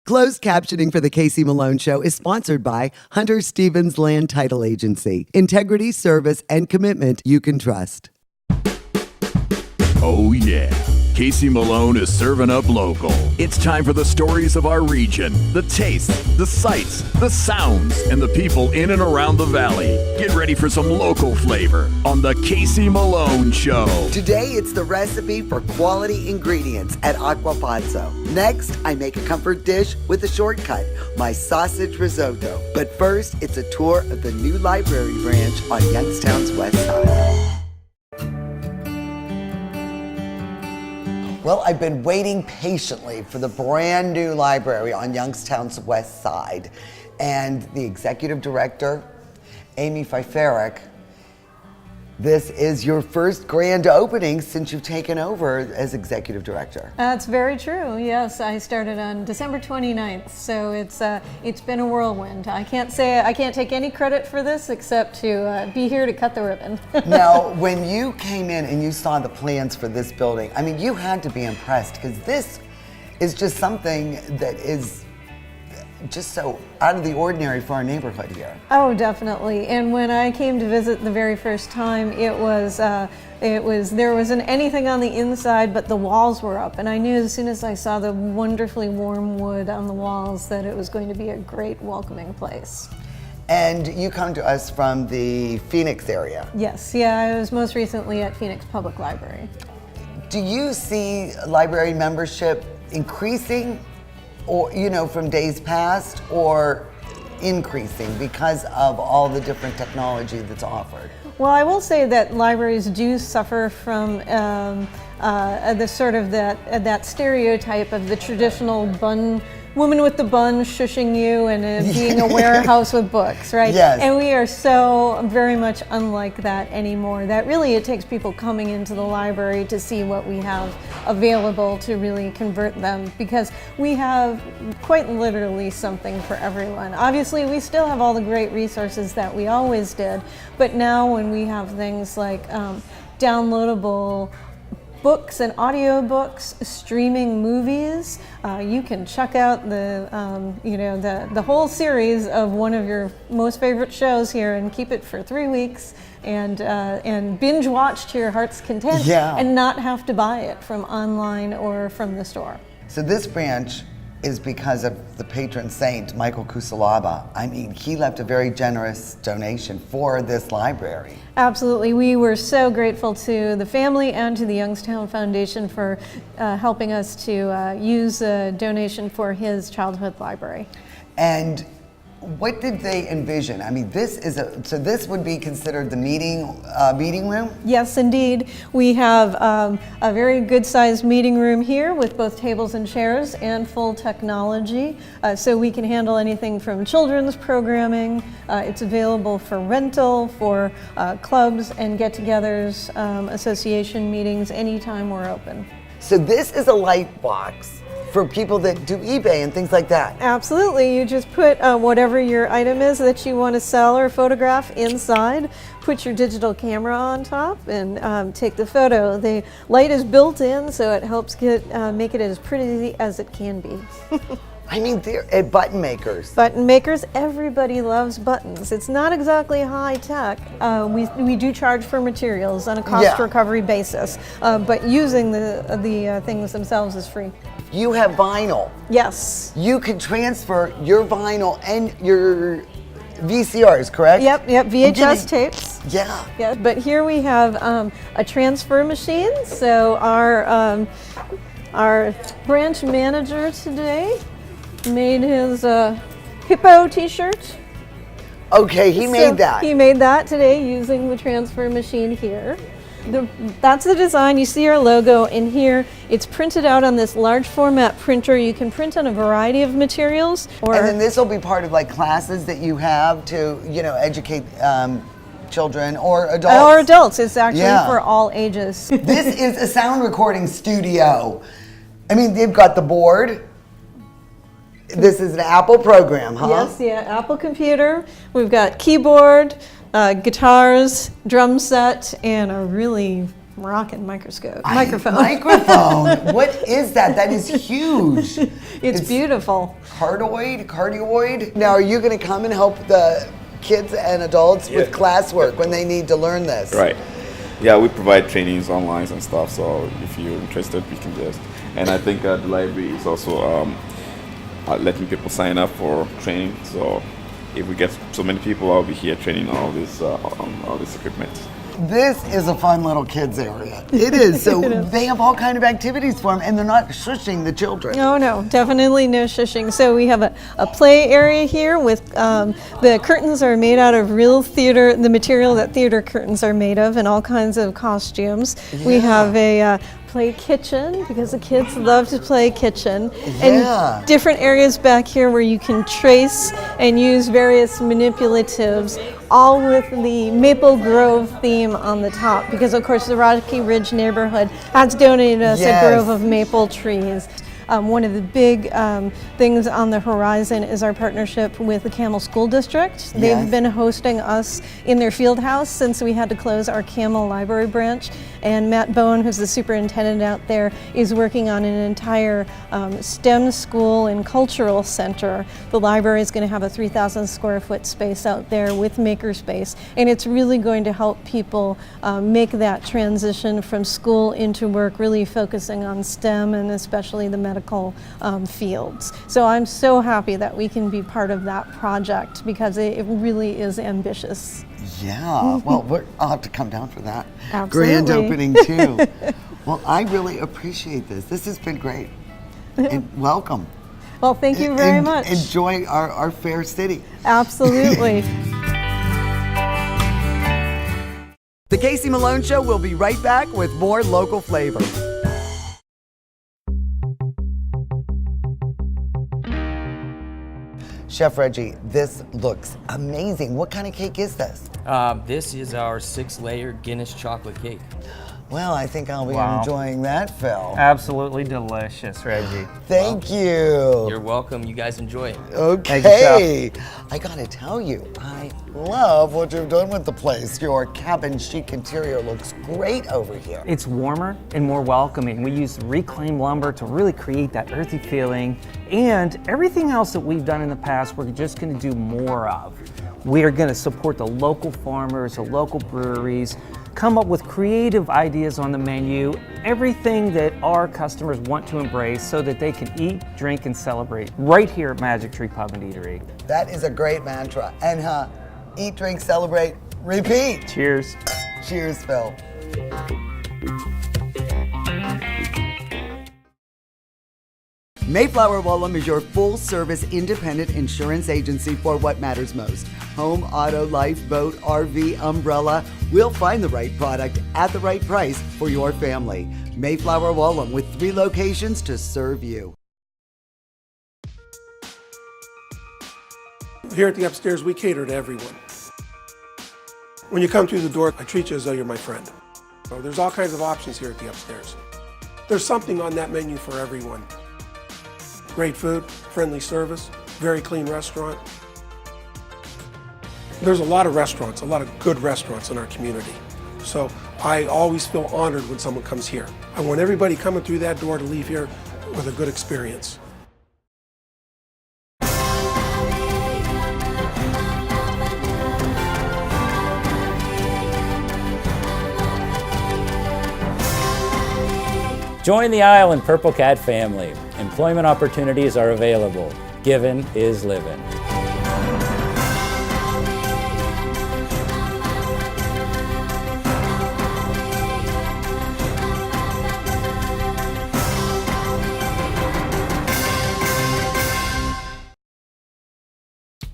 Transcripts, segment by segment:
Closed captioning for The Casey Malone Show is sponsored by Hunter Stevens Land Title Agency. Integrity, service, and commitment you can trust. Oh yeah, Casey Malone is serving up local. It's time for the stories of our region, the tastes, the sights, the sounds, and the people in and around the valley. Get ready for some local flavor on the Casey Malone Show. Today, it's the recipe for quality ingredients at Acquapazzo. Next, I make a comfort dish with a shortcut, my sausage risotto. But first, it's a tour of the new library branch on Youngstown's west side. Well, I've been waiting patiently for the brand new library on Youngstown's west side. And the executive director, Amy Pfeifferich, this is your first grand opening since you've taken over as executive director. That's very true. Yes, I started on December 29th, so it's been a whirlwind. I can't take any credit for this except to be here to cut the ribbon. Now, when you came in and you saw the plans for this building, I mean, you had to be impressed because this is just something that is just so out of the ordinary for our neighborhood here. Oh, definitely. And when I came to visit the very first time, there wasn't anything on the inside, but the walls were up. And I knew as soon as I saw the wonderfully warm wood on the walls that it was going to be a great welcoming place. And you come to us from the Phoenix area. Yes, yeah, I was most recently at Phoenix Public Library. Do you see library membership increasing, or from days past, or increasing because of all the different technology that's offered? Well, I will say that libraries do suffer from the sort of that stereotype of the traditional woman with the bun shushing you and being a warehouse with books, right? Yes. And we are so very much unlike that anymore. That really it takes people coming into the library to see what we have available to really convert them, because we have quite literally something for everyone. Obviously, we still have all the great resources that we always did, but now when we have things like downloadable books and audiobooks, streaming movies, you can check out the whole series of one of your most favorite shows here and keep it for 3 weeks and binge watch to your heart's content, and not have to buy it from online or from the store. So this branch is because of the patron saint, Michael Kusalaba. I mean, he left a very generous donation for this library. Absolutely. We were so grateful to the family and to the Youngstown Foundation for helping us to use a donation for his childhood library. And what did they envision? I mean, so this would be considered the meeting room? Yes, indeed. We have a very good-sized meeting room here with both tables and chairs and full technology, so we can handle anything from children's programming. It's available for rental, for clubs and get-togethers, association meetings, anytime we're open. So this is a light box for people that do eBay and things like that. Absolutely. You just put whatever your item is that you want to sell or photograph inside, put your digital camera on top, and take the photo. The light is built in, so it helps make it as pretty as it can be. I mean, they're at button makers. Button makers, everybody loves buttons. It's not exactly high tech. We do charge for materials on a cost recovery basis, but using the things themselves is free. You have vinyl. Yes. You can transfer your vinyl and your VCRs, correct? Yep, VHS tapes. Yeah. Yeah, but here we have a transfer machine. So our branch manager today made his hippo t-shirt. Okay, he made that. He made that today using the transfer machine here. That's the design. You see our logo in here. It's printed out on this large format printer. You can print on a variety of materials. And then this will be part of like classes that you have to, educate children or adults. Or adults. It's actually for all ages. This is a sound recording studio. I mean, they've got the board. This is an Apple program, huh? Yes, Apple computer. We've got keyboard, guitars, drum set, and a really Rockin' microphone. Microphone. What is that? That is huge. It's beautiful. Cardioid. Now, are you going to come and help the kids and adults with classwork when they need to learn this? Right. Yeah, we provide trainings online and stuff, so if you're interested, we can just. And I think the library is also letting people sign up for training. So if we get so many people, I'll be here training all this equipment. This is a fun little kids area. It is. So they have all kind of activities for them, and they're not shushing the children. No, definitely no shushing. So we have a play area here with the curtains are made out of real theater, the material that theater curtains are made of, and all kinds of costumes. Yeah. We have a play kitchen because the kids love to play kitchen. Yeah. And different areas back here where you can trace and use various manipulatives, all with the Maple Grove theme on the top, because of course the Rocky Ridge neighborhood has donated us a grove of maple trees. One of the big things on the horizon is our partnership with the Camel School District. They've been hosting us in their field house since we had to close our Camel Library branch. And Matt Bowen, who's the superintendent out there, is working on an entire STEM school and cultural center. The library is going to have a 3,000 square foot space out there with makerspace. And it's really going to help people make that transition from school into work, really focusing on STEM and especially the medical fields. So I'm so happy that we can be part of that project because it really is ambitious. Yeah, well, I'll have to come down for that. Absolutely. Grand opening too. Well, I really appreciate this. This has been great. And welcome. Well, thank you very much. Enjoy our fair city. Absolutely. The Casey Malone Show will be right back with more local flavor. Chef Reggie, this looks amazing. What kind of cake is this? This is our 6-layer Guinness chocolate cake. Well, I think I'll be enjoying that, Phil. Absolutely delicious, Reggie. Thank you. You're welcome. You guys enjoy it. Okay. Thank you, I gotta tell you, I love what you've done with the place. Your cabin chic interior looks great over here. It's warmer and more welcoming. We use reclaimed lumber to really create that earthy feeling, and everything else that we've done in the past, we're just gonna do more of. We are gonna support the local farmers, the local breweries, come up with creative ideas on the menu, everything that our customers want to embrace so that they can eat, drink, and celebrate right here at Magic Tree Pub and Eatery. That is a great mantra. And eat, drink, celebrate, repeat. Cheers. Cheers, Phil. Mayflower Wallum is your full-service independent insurance agency for what matters most. Home, auto, life, boat, RV, umbrella. We'll find the right product at the right price for your family. Mayflower Wallum with 3 locations to serve you. Here at the Upstairs, we cater to everyone. When you come through the door, I treat you as though you're my friend. So there's all kinds of options here at the Upstairs. There's something on that menu for everyone. Great food, friendly service, very clean restaurant. There's a lot of restaurants, a lot of good restaurants in our community. So I always feel honored when someone comes here. I want everybody coming through that door to leave here with a good experience. Join the Island Purple Cat family. Employment opportunities are available. Given is living.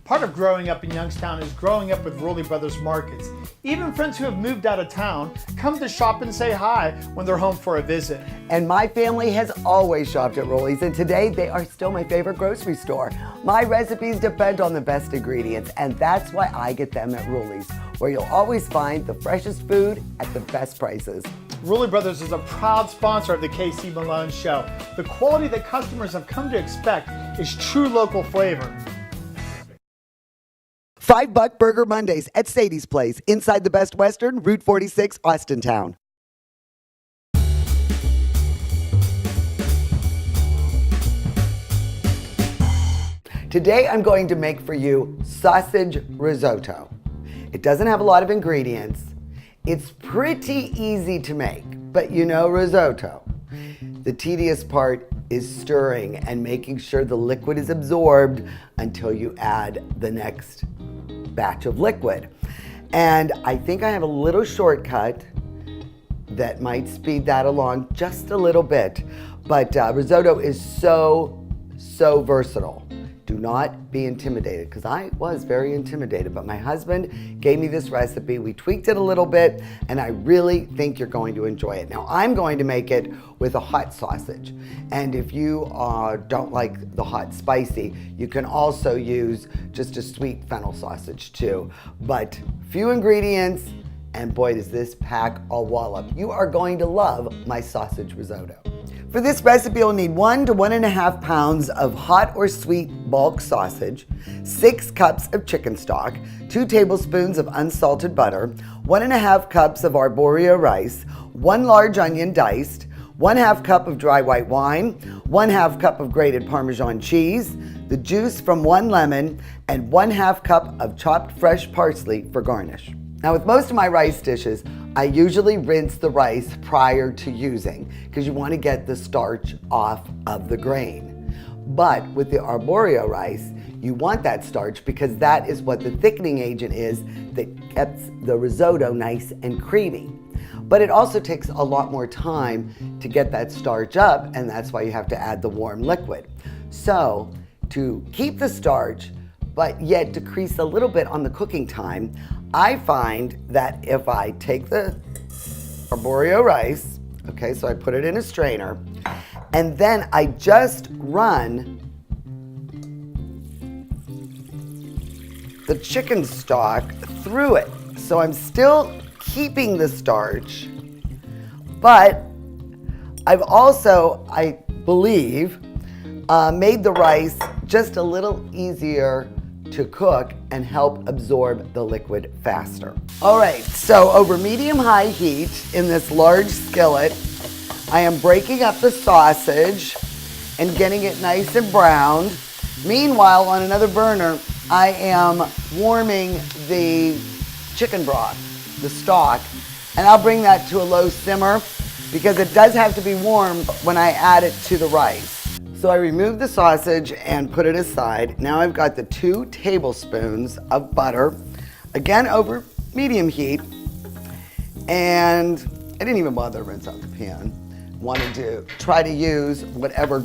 Part of growing up in Youngstown is growing up with Rowley Brothers Markets. Even friends who have moved out of town come to shop and say hi when they're home for a visit. And my family has always shopped at Rowley's, and today they are still my favorite grocery store. My recipes depend on the best ingredients, and that's why I get them at Rowley's, where you'll always find the freshest food at the best prices. Rowley Brothers is a proud sponsor of the KC Malone Show. The quality that customers have come to expect is true local flavor. $5 Burger Mondays at Sadie's Place, inside the Best Western, Route 46, Austintown. Today I'm going to make for you sausage risotto. It doesn't have a lot of ingredients. It's pretty easy to make, but you know risotto. The tedious part is stirring and making sure the liquid is absorbed until you add the next batch of liquid. And I think I have a little shortcut that might speed that along just a little bit. But risotto is so versatile. Do not be intimidated, because I was very intimidated, but my husband gave me this recipe. We tweaked it a little bit, and I really think you're going to enjoy it. Now, I'm going to make it with a hot sausage. And if you don't like the hot spicy, you can also use just a sweet fennel sausage too. But few ingredients, and boy, does this pack a wallop. You are going to love my sausage risotto. For this recipe, you'll need 1 to 1.5 pounds of hot or sweet bulk sausage, 6 cups of chicken stock, 2 tablespoons of unsalted butter, 1.5 cups of arborio rice, 1 large onion diced, 1/2 cup of dry white wine, 1/2 cup of grated Parmesan cheese, the juice from 1 lemon, and 1/2 cup of chopped fresh parsley for garnish. Now, with most of my rice dishes, I usually rinse the rice prior to using because you want to get the starch off of the grain. But with the arborio rice, you want that starch because that is what the thickening agent is that keeps the risotto nice and creamy. But it also takes a lot more time to get that starch up, and that's why you have to add the warm liquid. So to keep the starch, but yet decrease a little bit on the cooking time, I find that if I take the arborio rice, okay, so I put it in a strainer, and then I just run the chicken stock through it. So I'm still keeping the starch, but I've also, I believe, made the rice just a little easier to cook and help absorb the liquid faster. All right, so over medium-high heat in this large skillet, I am breaking up the sausage and getting it nice and browned. Meanwhile, on another burner, I am warming the chicken broth, the stock, and I'll bring that to a low simmer because it does have to be warm when I add it to the rice. So I removed the sausage and put it aside. Now I've got the 2 tablespoons of butter, again over medium heat, and I didn't even bother to rinse out the pan. Wanted to try to use whatever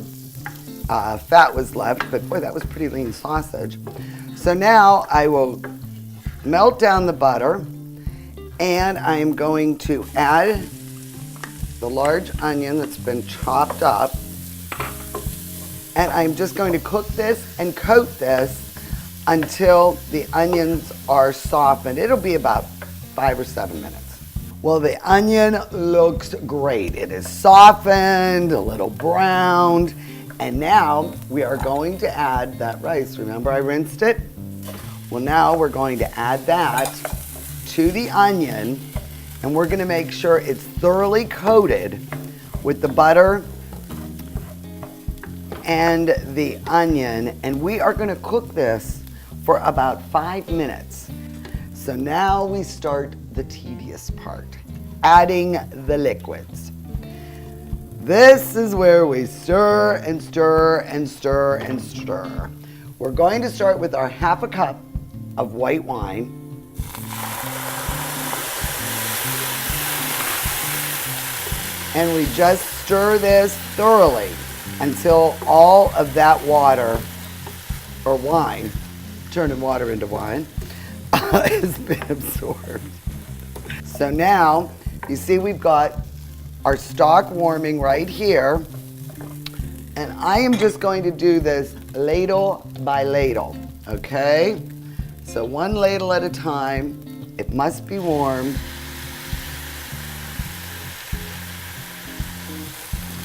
fat was left, but boy, that was pretty lean sausage. So now I will melt down the butter, and I am going to add the large onion that's been chopped up. And I'm just going to cook this and coat this until the onions are softened. It'll be about 5 or 7 minutes. Well, the onion looks great. It is softened, a little browned, and now we are going to add that rice. Remember I rinsed it? Well, now we're going to add that to the onion, and we're going to make sure it's thoroughly coated with the butter and the onion, and we are going to cook this for about 5 minutes. So now we start the tedious part, adding the liquids. This is where we stir and stir and stir and stir. We're going to start with our 1/2 cup of white wine. And we just stir this thoroughly until all of that water, or wine, turning water into wine, has been absorbed. So now, you see we've got our stock warming right here, and I am just going to do this ladle by ladle, okay? So 1 ladle at a time. It must be warm.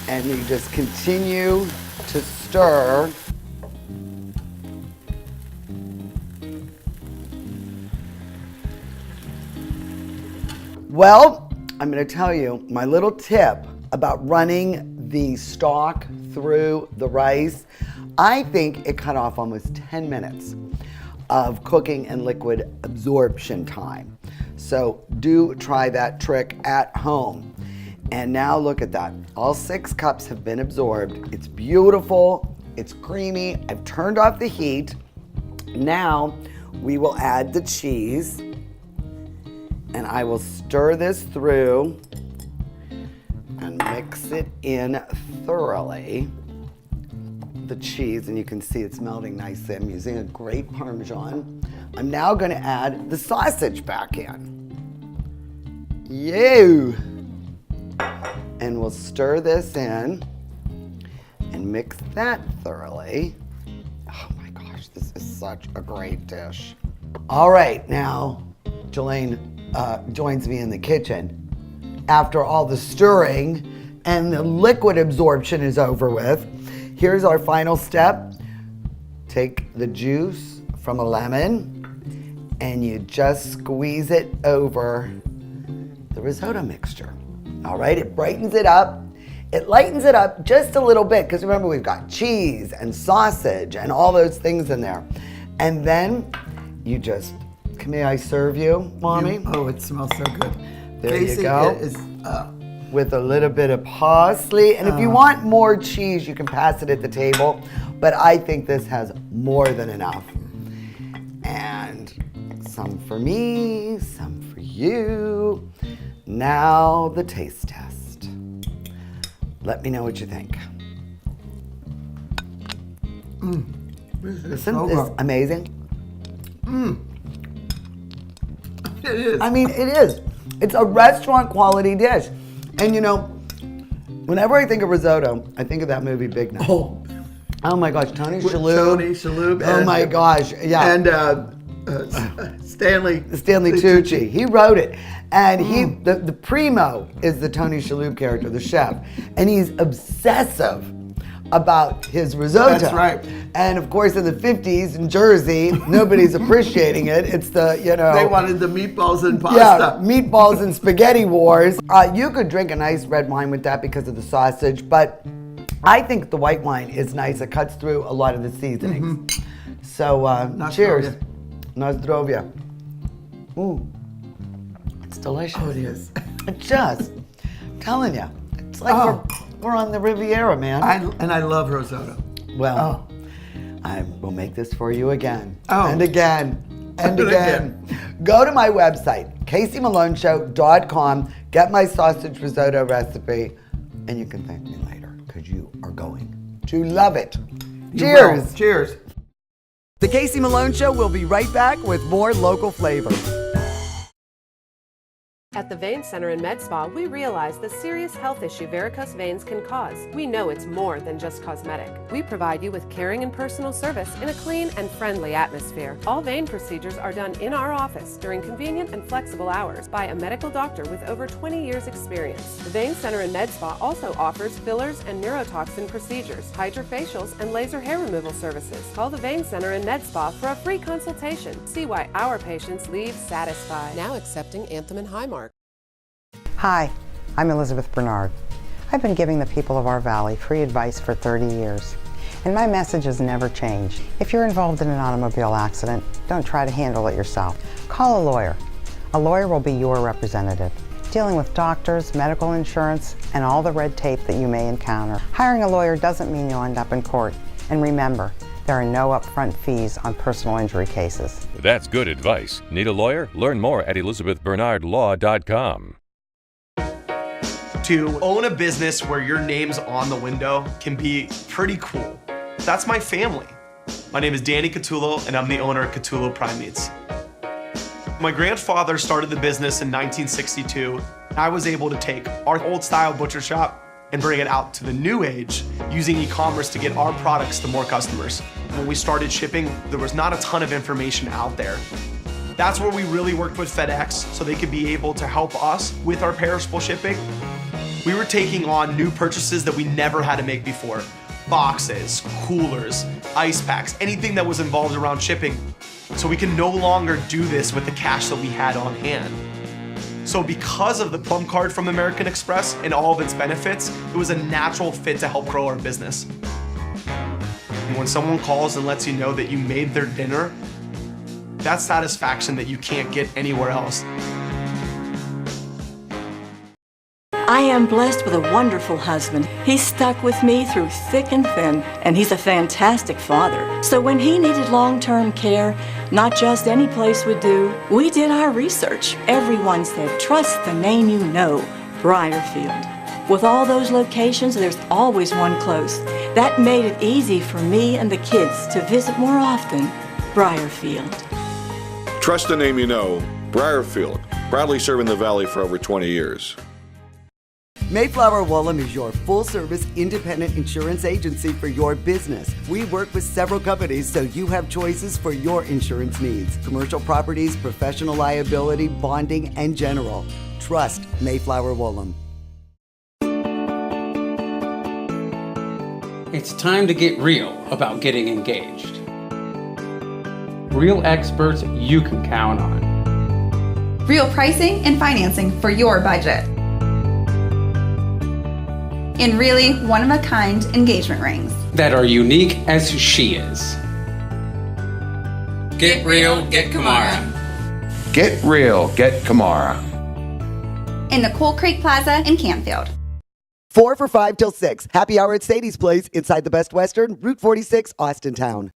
And you just continue to stir. Well, I'm going to tell you my little tip about running the stock through the rice. I think it cut off almost 10 minutes of cooking and liquid absorption time. So do try that trick at home. And now look at that. All 6 cups have been absorbed. It's beautiful, it's creamy. I've turned off the heat. Now we will add the cheese, and I will stir this through and mix it in thoroughly. The cheese, and you can see it's melting nicely. I'm using a great Parmesan. I'm now going to add the sausage back in. And we'll stir this in and mix that thoroughly. Oh my gosh, this is such a great dish. All right, now Jelaine joins me in the kitchen. After all the stirring and the liquid absorption is over with, here's our final step. Take the juice from a lemon and you just squeeze it over the risotto mixture. All right, it brightens it up. It lightens it up just a little bit, because remember, we've got cheese and sausage and all those things in there. And then you just, may I serve you, Mommy? Oh, it smells so good. There Casey, you go. It is, with a little bit of parsley. And if you want more cheese, you can pass it at the table. But I think this has more than enough. And some for me, some for you. Now the taste test. Let me know what you think. Isn't this amazing? it is. I mean, it is. It's a restaurant quality dish. And you know, whenever I think of risotto, I think of that movie Big Night. Oh my gosh, Tony Shalhoub. Oh my gosh, yeah. And Stanley Tucci. He wrote it. And the primo is the Tony Shalhoub character, the chef. And he's obsessive about his risotto. That's right. And of course, in the 50s in Jersey, nobody's appreciating it. It's the, They wanted the meatballs and pasta. Yeah, meatballs and spaghetti wars. You could drink a nice red wine with that because of the sausage, but I think the white wine is nice. It cuts through a lot of the seasonings. So, cheers. Na zdrowie. Ooh, it's delicious. Oh, it is. Just telling you, it's like we're on the Riviera, man. I love risotto. Well, I will make this for you again. Oh. And again. And again. Go to my website, CaseyMaloneShow.com, get my sausage risotto recipe, and you can thank me later, because you are going to love it. Cheers. Cheers. The Casey Malone Show will be right back with more local flavor. At the Vein Center and Med Spa, we realize the serious health issue varicose veins can cause. We know it's more than just cosmetic. We provide you with caring and personal service in a clean and friendly atmosphere. All vein procedures are done in our office during convenient and flexible hours by a medical doctor with over 20 years experience. The Vein Center and Med Spa also offers fillers and neurotoxin procedures, hydrofacials, and laser hair removal services. Call the Vein Center and Med Spa for a free consultation. See why our patients leave satisfied. Now accepting Anthem and Highmark. Hi, I'm Elizabeth Bernard. I've been giving the people of our valley free advice for 30 years, and my message has never changed. If you're involved in an automobile accident, don't try to handle it yourself. Call a lawyer. A lawyer will be your representative, dealing with doctors, medical insurance, and all the red tape that you may encounter. Hiring a lawyer doesn't mean you'll end up in court, and remember, there are no upfront fees on personal injury cases. That's good advice. Need a lawyer? Learn more at ElizabethBernardLaw.com. To own a business where your name's on the window can be pretty cool. That's my family. My name is Danny Catullo, and I'm the owner of Catullo Prime Meats. My grandfather started the business in 1962. I was able to take our old style butcher shop and bring it out to the new age using e-commerce to get our products to more customers. When we started shipping, there was not a ton of information out there. That's where we really worked with FedEx so they could be able to help us with our perishable shipping. We were taking on new purchases that we never had to make before. Boxes, coolers, ice packs, anything that was involved around shipping. So we can no longer do this with the cash that we had on hand. So because of the Plum Card from American Express and all of its benefits, it was a natural fit to help grow our business. And when someone calls and lets you know that you made their dinner, that's satisfaction that you can't get anywhere else. I am blessed with a wonderful husband. He's stuck with me through thick and thin, and he's a fantastic father. So when he needed long-term care, not just any place would do, we did our research. Everyone said, trust the name you know, Briarfield. With all those locations, there's always one close. That made it easy for me and the kids to visit more often, Briarfield. Trust the name you know, Briarfield. Proudly serving the Valley for over 20 years. Mayflower Woolham is your full-service independent insurance agency for your business. We work with several companies so you have choices for your insurance needs. Commercial properties, professional liability, bonding, and general. Trust Mayflower Woolham. It's time to get real about getting engaged. Real experts you can count on. Real pricing and financing for your budget. And really one-of-a-kind engagement rings that are unique as she is. Get real, get Kamara. Get real, get Kamara. In the Coal Creek Plaza in Canfield. 4 for $5 till 6. Happy hour at Sadie's Place inside the Best Western, Route 46, Austintown.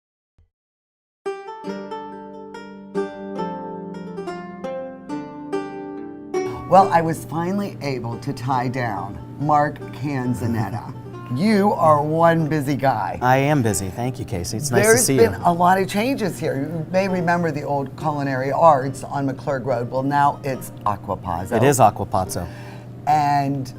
Well, I was finally able to tie down Mark Canzanetta. You are one busy guy. I am busy. Thank you, Casey. It's nice to see you. There's been a lot of changes here. You may remember the old Culinary Arts on McClurg Road. Well, now it's Acquapazzo. It is Acquapazzo. And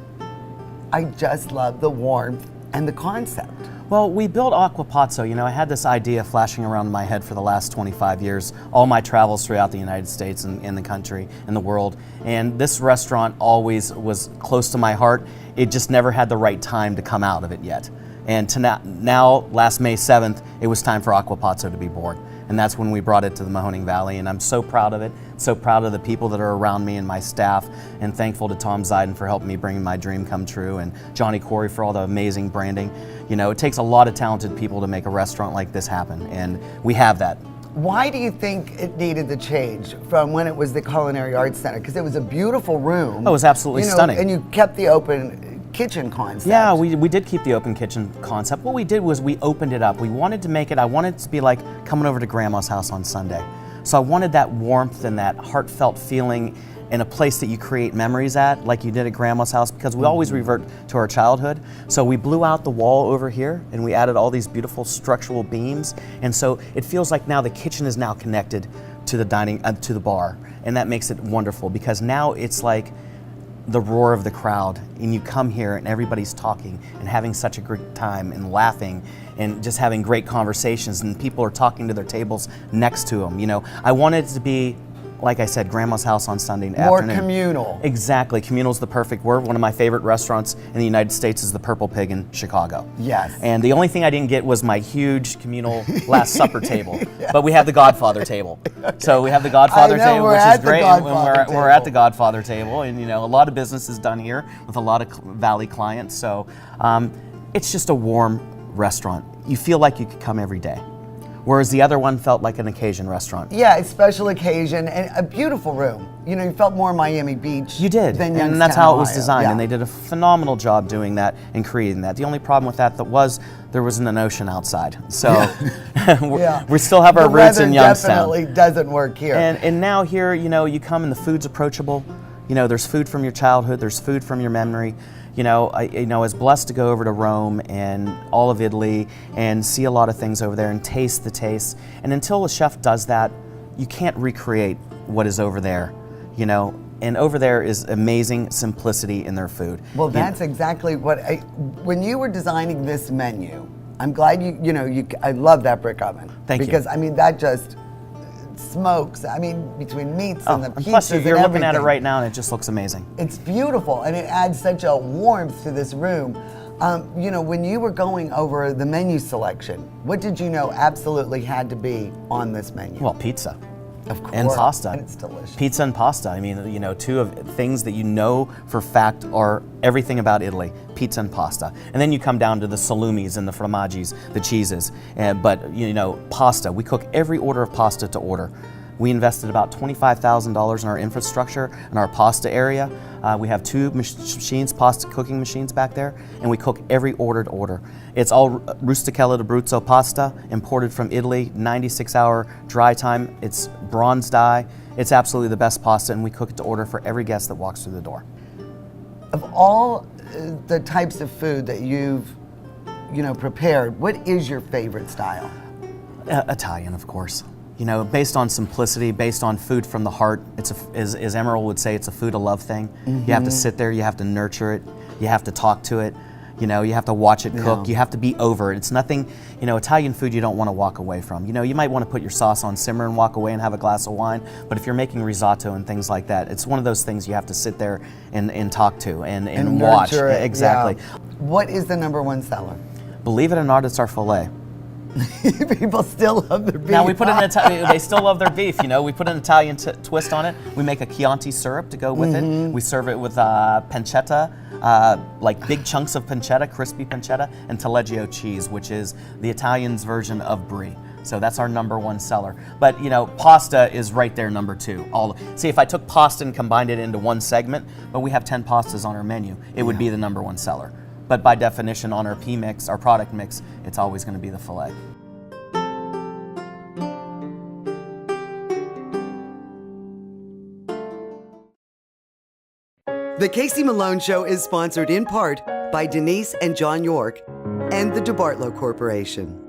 I just love the warmth and the concept. Well, we built Acquapazzo. You know, I had this idea flashing around my head for the last 25 years, all my travels throughout the United States and in the country and the world. And this restaurant always was close to my heart. It just never had the right time to come out of it yet. And to now, last May 7th, it was time for Acquapazzo to be born. And that's when we brought it to the Mahoning Valley, and I'm so proud of it, so proud of the people that are around me and my staff, and thankful to Tom Ziden for helping me bring my dream come true, and Johnny Corey for all the amazing branding. You know, it takes a lot of talented people to make a restaurant like this happen, and we have that. Why do you think it needed the change from when it was the Culinary Arts Center? Because it was a beautiful room. Oh, it was absolutely stunning. And you kept the open kitchen concept. Yeah, we did keep the open kitchen concept. What we did was we opened it up. We wanted to make it, I wanted it to be like coming over to Grandma's house on Sunday. So I wanted that warmth and that heartfelt feeling in a place that you create memories at, like you did at Grandma's house, because we always revert to our childhood. So we blew out the wall over here and we added all these beautiful structural beams. And so it feels like now the kitchen is now connected to the to the bar. And that makes it wonderful because now it's like the roar of the crowd, and you come here and everybody's talking and having such a great time and laughing and just having great conversations, and people are talking to their tables next to them. You know, I wanted it to be, like I said, Grandma's house on Sunday More afternoon. communal. Exactly, communal's the perfect word. One of my favorite restaurants in the United States is the Purple Pig in Chicago. Yes. And the only thing I didn't get was my huge communal Last Supper table. Yeah. But we have the Godfather table. Okay. So we have the Godfather table, which is great. And we're at the Godfather table, and you know, a lot of business is done here with a lot of Valley clients. So it's just a warm restaurant. You feel like you could come every day. Whereas the other one felt like an occasion restaurant. Yeah, a special occasion and a beautiful room. You know, you felt more Miami Beach. You did, than and that's how it was Ohio. designed, Yeah. and they did a phenomenal job doing that and creating that. The only problem with that was there wasn't an ocean outside, so we still have our roots in Youngstown. Definitely doesn't work here. And now here, you know, you come and the food's approachable. You know, there's food from your childhood, there's food from your memory. You know, I was blessed to go over to Rome and all of Italy and see a lot of things over there and taste the taste. And until a chef does that, you can't recreate what is over there, you know. And over there is amazing simplicity in their food. Well, that's exactly what when you were designing this menu, I'm glad I love that brick oven. Thank you. Because I mean, that just smokes. I mean, between meats and the pizzas and plus you're looking at it everything. right now and it just looks amazing. It's beautiful, and it adds such a warmth to this room. You know, when you were going over the menu selection, what did you know absolutely had to be on this menu? Well, pizza. Of course. And pasta. And it's delicious. Pizza and pasta. I mean, you know, two of things that you know for fact are everything about Italy, pizza and pasta. And then you come down to the salumis and the formaggi, the cheeses. But, you know, pasta. We cook every order of pasta to order. We invested about $25,000 in our infrastructure in our pasta area. We have 2 machines, pasta cooking machines back there, and we cook every order to order. It's all Rusticella d'Abruzzo pasta, imported from Italy, 96-hour dry time. It's bronze dye. It's absolutely the best pasta, and we cook it to order for every guest that walks through the door. Of all the types of food that you've, prepared, what is your favorite style? Italian, of course. You know, based on simplicity, based on food from the heart. It's as Emerald would say, it's a food of love thing. You have to sit there, you have to nurture it, you have to talk to it, you have to watch it cook, you have to be over it. It's nothing, Italian food you don't want to walk away from. You might want to put your sauce on simmer and walk away and have a glass of wine, but if you're making risotto and things like that, it's one of those things you have to sit there and talk to and watch. It, exactly. Yeah. What is the #1 seller? Believe it or not, it's our filet. People still love their beef. Now we put they still love their beef, We put an Italian twist on it. We make a Chianti syrup to go with it. We serve it with pancetta, like big chunks of pancetta, crispy pancetta, and taleggio cheese, which is the Italian's version of brie. So that's our #1 seller. But pasta is right there #2. See, if I took pasta and combined it into one segment, but we have 10 pastas on our menu, it would be the #1 seller. But by definition, on our P mix, our product mix, it's always going to be the filet. The Casey Malone Show is sponsored in part by Denise and John York and the DeBartolo Corporation.